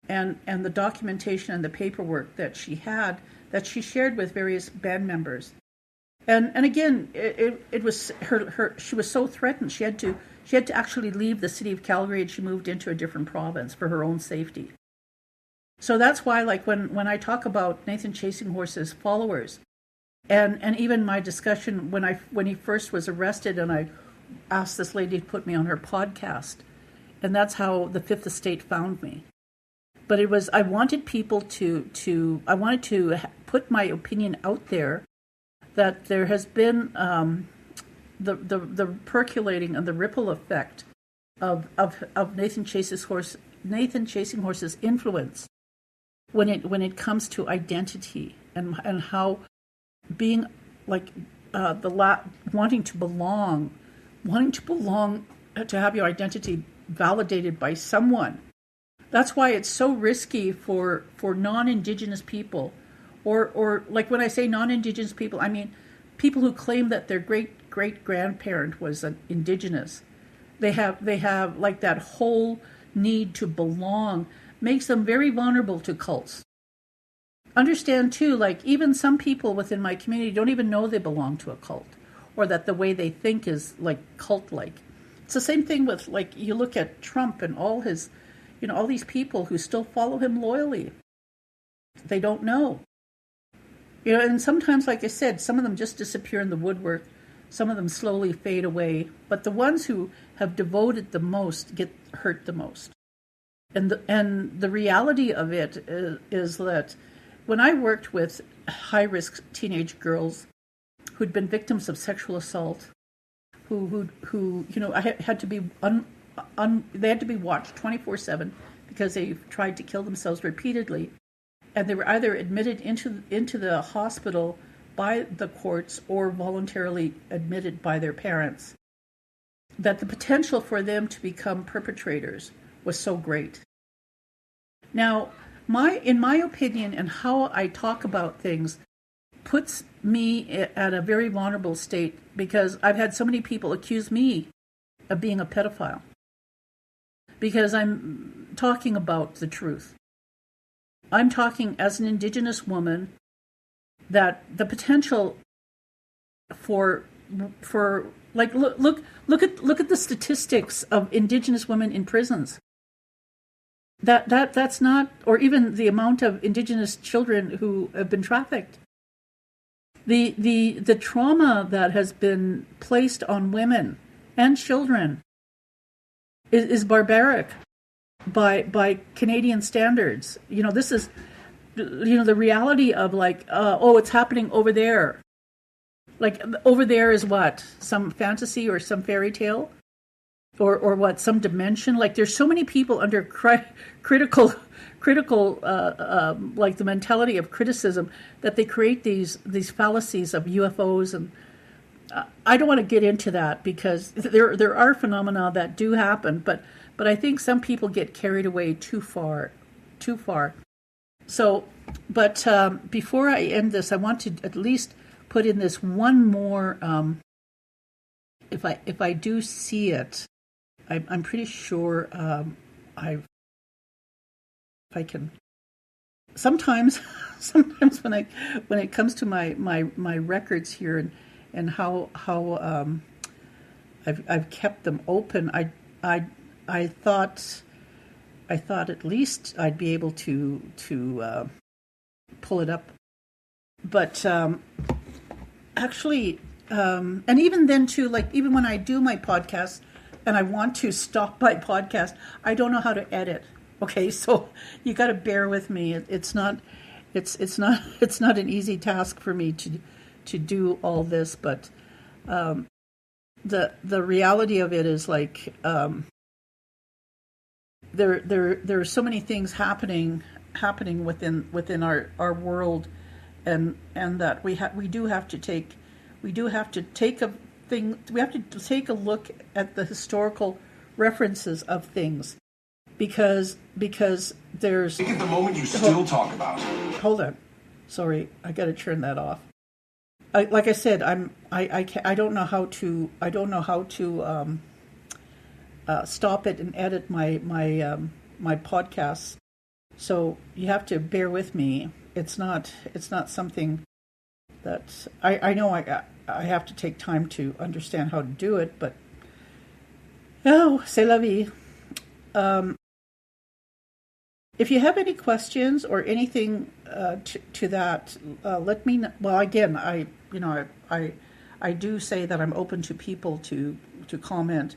and the documentation and the paperwork that she had, that she shared with various band members. And again, it was her. She was so threatened. She had to actually leave the city of Calgary, and she moved into a different province for her own safety. So that's why, when I talk about Nathan Chasinghorse's followers, and even my discussion when he first was arrested, and I asked this lady to put me on her podcast, And that's how the Fifth Estate found me. But I wanted people I wanted to put my opinion out there that there has been the percolating and the ripple effect of Nathan Chasing Horse's influence when it comes to identity and how being like wanting to belong, to have your identity validated by someone. That's why it's so risky for non-Indigenous people, or like when I say non-Indigenous people, I mean people who claim that their great-great-grandparent was an Indigenous. They have like that whole need to belong makes them very vulnerable to cults. Understand too, like even some people within my community don't even know they belong to a cult, or that the way they think is like cult-like. It's the same thing with, like, you look at Trump and all his, all these people who still follow him loyally. They don't know. And sometimes, like I said, some of them just disappear in the woodwork. Some of them slowly fade away. But the ones who have devoted the most get hurt the most. And the reality of it is that when I worked with high-risk teenage girls who'd been victims of sexual assault, who I had to be they had to be watched 24/7 because they tried to kill themselves repeatedly, and they were either admitted into the hospital by the courts or voluntarily admitted by their parents. That the potential for them to become perpetrators was so great. Now, in my opinion, and how I talk about things puts me at a very vulnerable state, because I've had so many people accuse me of being a pedophile because I'm talking about the truth. I'm talking as an Indigenous woman that the potential for like look at the statistics of Indigenous women in prisons. That's not, or even the amount of Indigenous children who have been trafficked. The trauma that has been placed on women and children is barbaric by Canadian standards. This is the reality of like it's happening over there. Like over there is what? Some fantasy or some fairy tale? Or what? Some dimension? Like there's so many people under critical like the mentality of criticism that they create these fallacies of UFOs, and I don't want to get into that because there are phenomena that do happen, but I think some people get carried away too far. So, but before I end this, I want to at least put in this one more. If I do see it, I'm pretty sure if I can. Sometimes when it comes to my records here and how I've kept them open, I thought at least I'd be able to pull it up, but actually, and even then too, like even when I do my podcast and I want to stop my podcast, I don't know how to edit. Okay, so you got to bear with me. It's not an easy task for me to do all this, but the reality of it is like there are so many things happening within our world, and that we do have to take a look at the historical references of things. Because there's. I think at the moment you still talk about. Hold on, sorry, I got to turn that off. Like I said, I don't know how to stop it and edit my podcasts. So you have to bear with me. It's not something that I know I have to take time to understand how to do it. But c'est la vie. If you have any questions or anything to that, let me know. Well, again, I do say that I'm open to people to comment,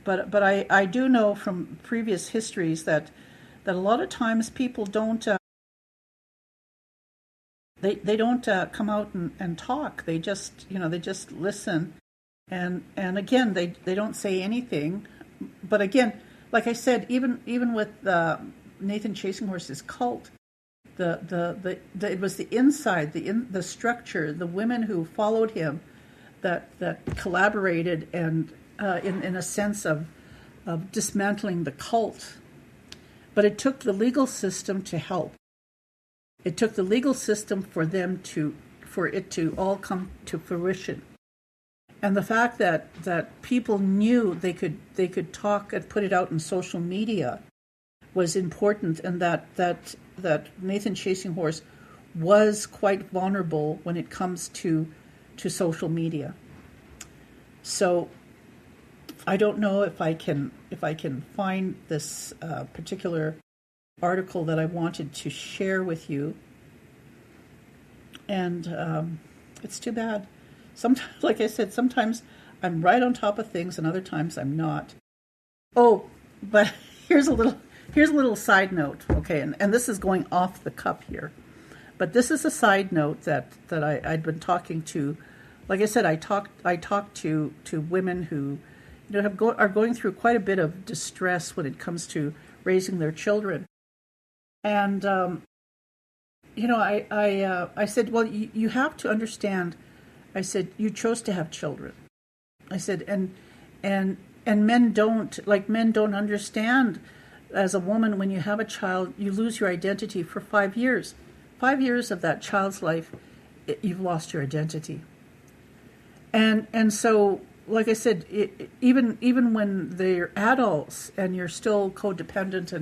but I do know from previous histories that a lot of times people don't they don't come out and talk. They just they just listen, and again they don't say anything. But again, like I said, even with Nathan Chasing Horse's cult, it was the inside, the structure, the women who followed him that collaborated and in a sense of dismantling the cult. But it took the legal system to help. It took the legal system for it to all come to fruition. And the fact that people knew they could talk and put it out in social media was important, and that Nathan Chasing Horse was quite vulnerable when it comes to social media. So I don't know if I can find this particular article that I wanted to share with you, and it's too bad. Sometimes, like I said, sometimes I'm right on top of things, and other times I'm not. Oh, but here's a little side note, okay, and this is going off the cuff here, but this is a side note that I'd been talking to. Like I said, I talked to women who are going through quite a bit of distress when it comes to raising their children, and I said, well, you have to understand. I said, you chose to have children. I said, and men don't understand. As a woman, when you have a child, you lose your identity for 5 years. 5 years of that child's life, you've lost your identity. And so, like I said, even when they're adults and you're still codependent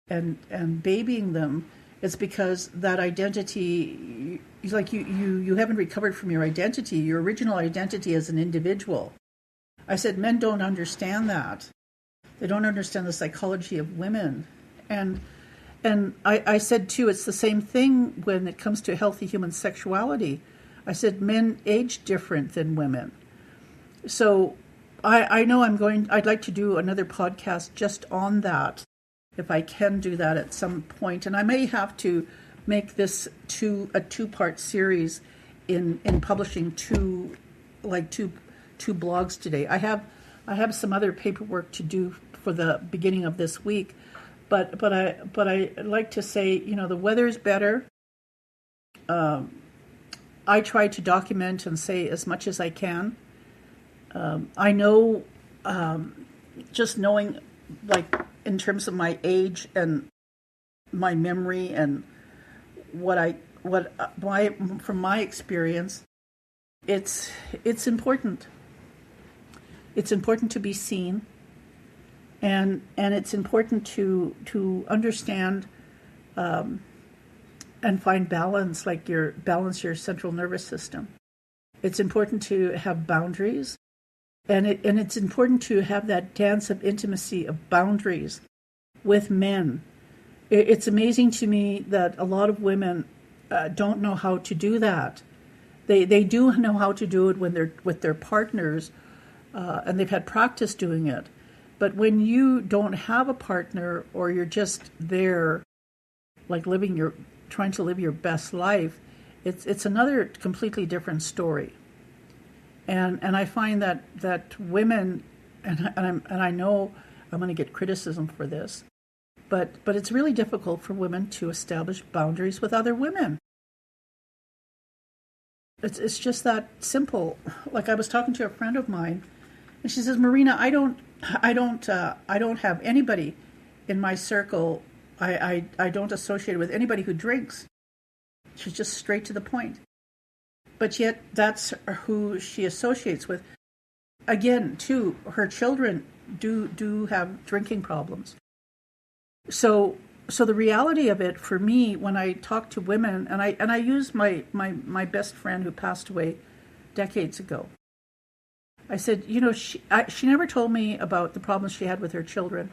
and babying them, it's because that identity, like you haven't recovered from your identity, your original identity as an individual. I said, men don't understand that. They don't understand the psychology of women. And I said, too, it's the same thing when it comes to healthy human sexuality. I said, men age different than women. So I know I'd like to do another podcast just on that, if I can do that at some point. And I may have to make this a two-part series in publishing two blogs today. I have some other paperwork to do for the beginning of this week, but I like to say, the weather's better. I try to document and say as much as I can. I know, just knowing, like, in terms of my age and my memory and from my experience, it's important. It's important to be seen, and it's important to understand and find balance, like balance your central nervous system. It's important to have boundaries, and it's important to have that dance of intimacy of boundaries with men. It's amazing to me that a lot of women don't know how to do that. They do know how to do it when they're with their partners, and they've had practice doing it. But when you don't have a partner, or you're just there, like trying to live your best life, it's another completely different story. And I find that women, and I know I'm going to get criticism for this, but it's really difficult for women to establish boundaries with other women. It's just that simple. Like, I was talking to a friend of mine, and she says, Marina, I don't have anybody in my circle. I don't associate with anybody who drinks. She's just straight to the point. But yet that's who she associates with. Again, too, her children do have drinking problems. So the reality of it for me, when I talk to women, and I use my best friend who passed away decades ago. I said, she never told me about the problems she had with her children,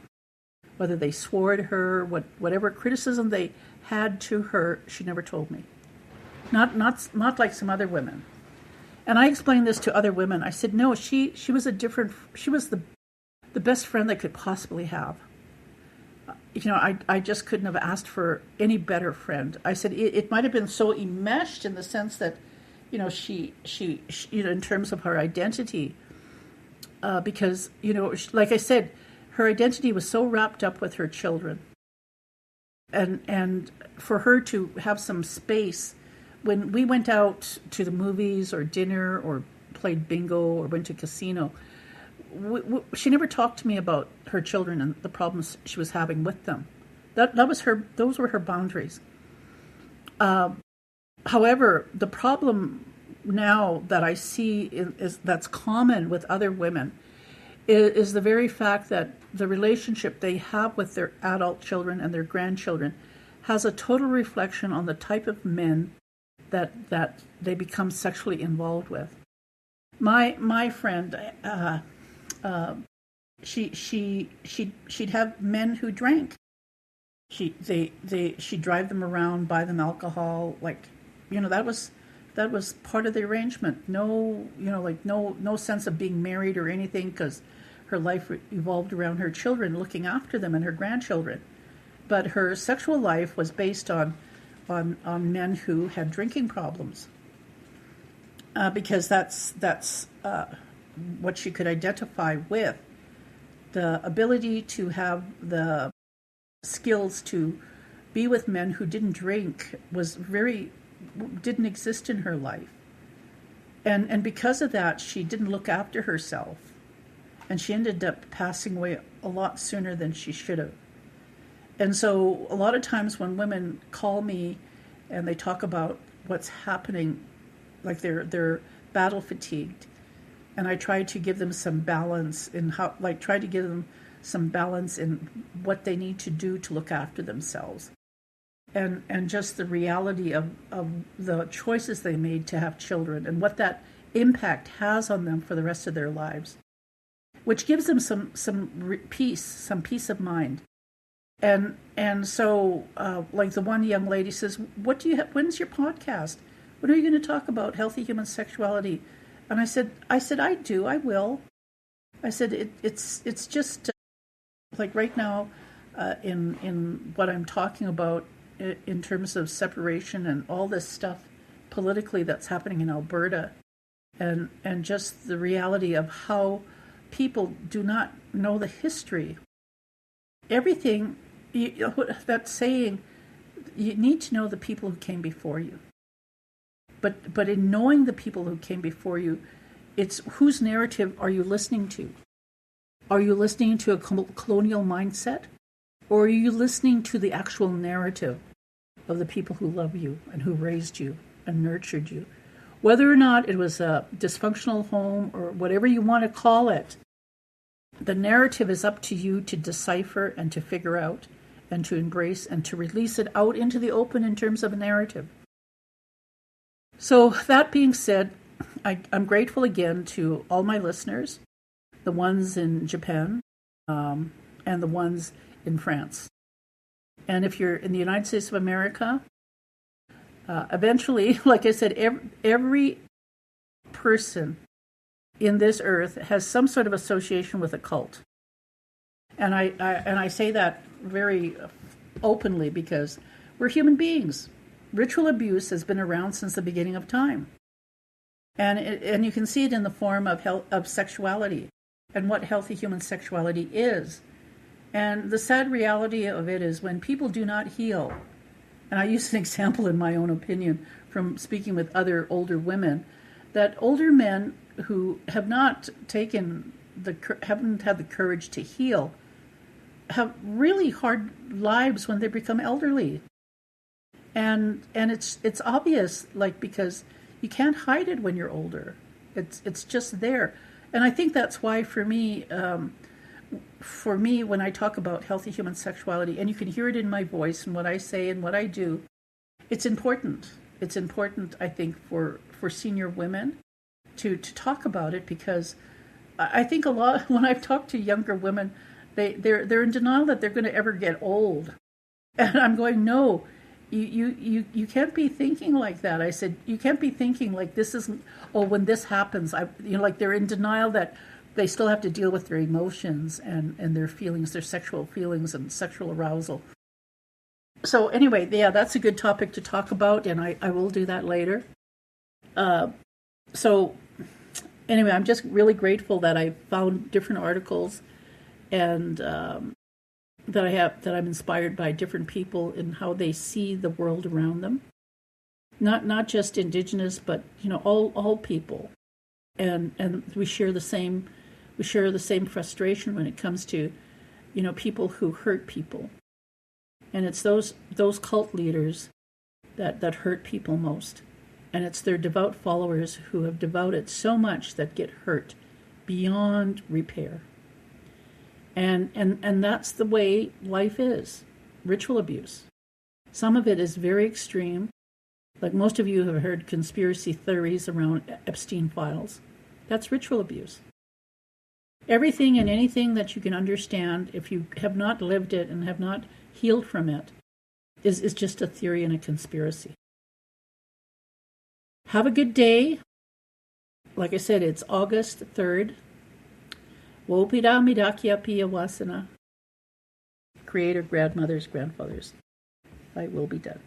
whether they swore at her, whatever criticism they had to her. She never told me. Not like some other women. And I explained this to other women. I said, no, she was a different. She was the best friend I could possibly have. I just couldn't have asked for any better friend. I said it might have been so enmeshed in the sense that, she in terms of her identity, because, like I said, her identity was so wrapped up with her children. And for her to have some space, when we went out to the movies or dinner or played bingo or went to casino, she never talked to me about her children and the problems she was having with them. Those were her boundaries. However, the problem now that I see is that's common with other women is the very fact that the relationship they have with their adult children and their grandchildren has a total reflection on the type of men that they become sexually involved with. My friend, she'd have men who drank. She'd drive them around, buy them alcohol, that was part of the arrangement. No sense of being married or anything, because her life evolved around her children, looking after them and her grandchildren. But her sexual life was based on men who had drinking problems, because that's what she could identify with. The ability to have the skills to be with men who didn't drink didn't exist in her life. And because of that, she didn't look after herself. And she ended up passing away a lot sooner than she should have. And so a lot of times when women call me and they talk about what's happening, like they're battle fatigued, and I try to give them some balance in some balance in what they need to do to look after themselves. And just the reality of the choices they made to have children and what that impact has on them for the rest of their lives, which gives them some peace of mind. And so like the one young lady says, "What do you have? When's your podcast? When are you going to talk about healthy human sexuality?" And I said, I will. I said, it's just like right now in what I'm talking about in terms of separation and all this stuff politically that's happening in Alberta, and just the reality of how people do not know the history. Everything, that saying, you need to know the people who came before you. But in knowing the people who came before you, it's whose narrative are you listening to? Are you listening to a colonial mindset? Or are you listening to the actual narrative of the people who love you and who raised you and nurtured you? Whether or not it was a dysfunctional home or whatever you want to call it, the narrative is up to you to decipher and to figure out and to embrace and to release it out into the open in terms of a narrative. So that being said, I'm grateful again to all my listeners, the ones in Japan and the ones in France. And if you're in the United States of America, eventually, like I said, every person in this earth has some sort of association with a cult. And I say that very openly because we're human beings. Ritual abuse has been around since the beginning of time. And you can see it in the form of sexuality and what healthy human sexuality is. And the sad reality of it is when people do not heal, and I use an example in my own opinion from speaking with other older women, that older men who have not haven't had the courage to heal have really hard lives when they become elderly. And it's obvious, like, because you can't hide it when you're older. It's just there. And I think that's why for me, when I talk about healthy human sexuality, and you can hear it in my voice and what I say and what I do, it's important. It's important, I think, for senior women to talk about it, because I think a lot, when I've talked to younger women, they're in denial that they're going to ever get old. And I'm going, no, you can't be thinking like that. I said, you can't be thinking like this isn't, oh, when this happens, like they're in denial that they still have to deal with their emotions and their feelings, their sexual feelings and sexual arousal. So anyway, yeah, that's a good topic to talk about, and I will do that later. So anyway, I'm just really grateful that I found different articles and that I'm inspired by different people in how they see the world around them. Not just Indigenous, but all people, and we share the same frustration when it comes to people who hurt people, and it's those cult leaders that hurt people most, and it's their devout followers who have devoted so much that get hurt beyond repair. And that's the way life is. Ritual abuse. Some of it is very extreme. Like most of you have heard conspiracy theories around Epstein files. That's ritual abuse. Everything and anything that you can understand, if you have not lived it and have not healed from it, is just a theory and a conspiracy. Have a good day. Like I said, it's August 3rd. Wopida midakia pia wasana. Creator, grandmothers, grandfathers. I will be done.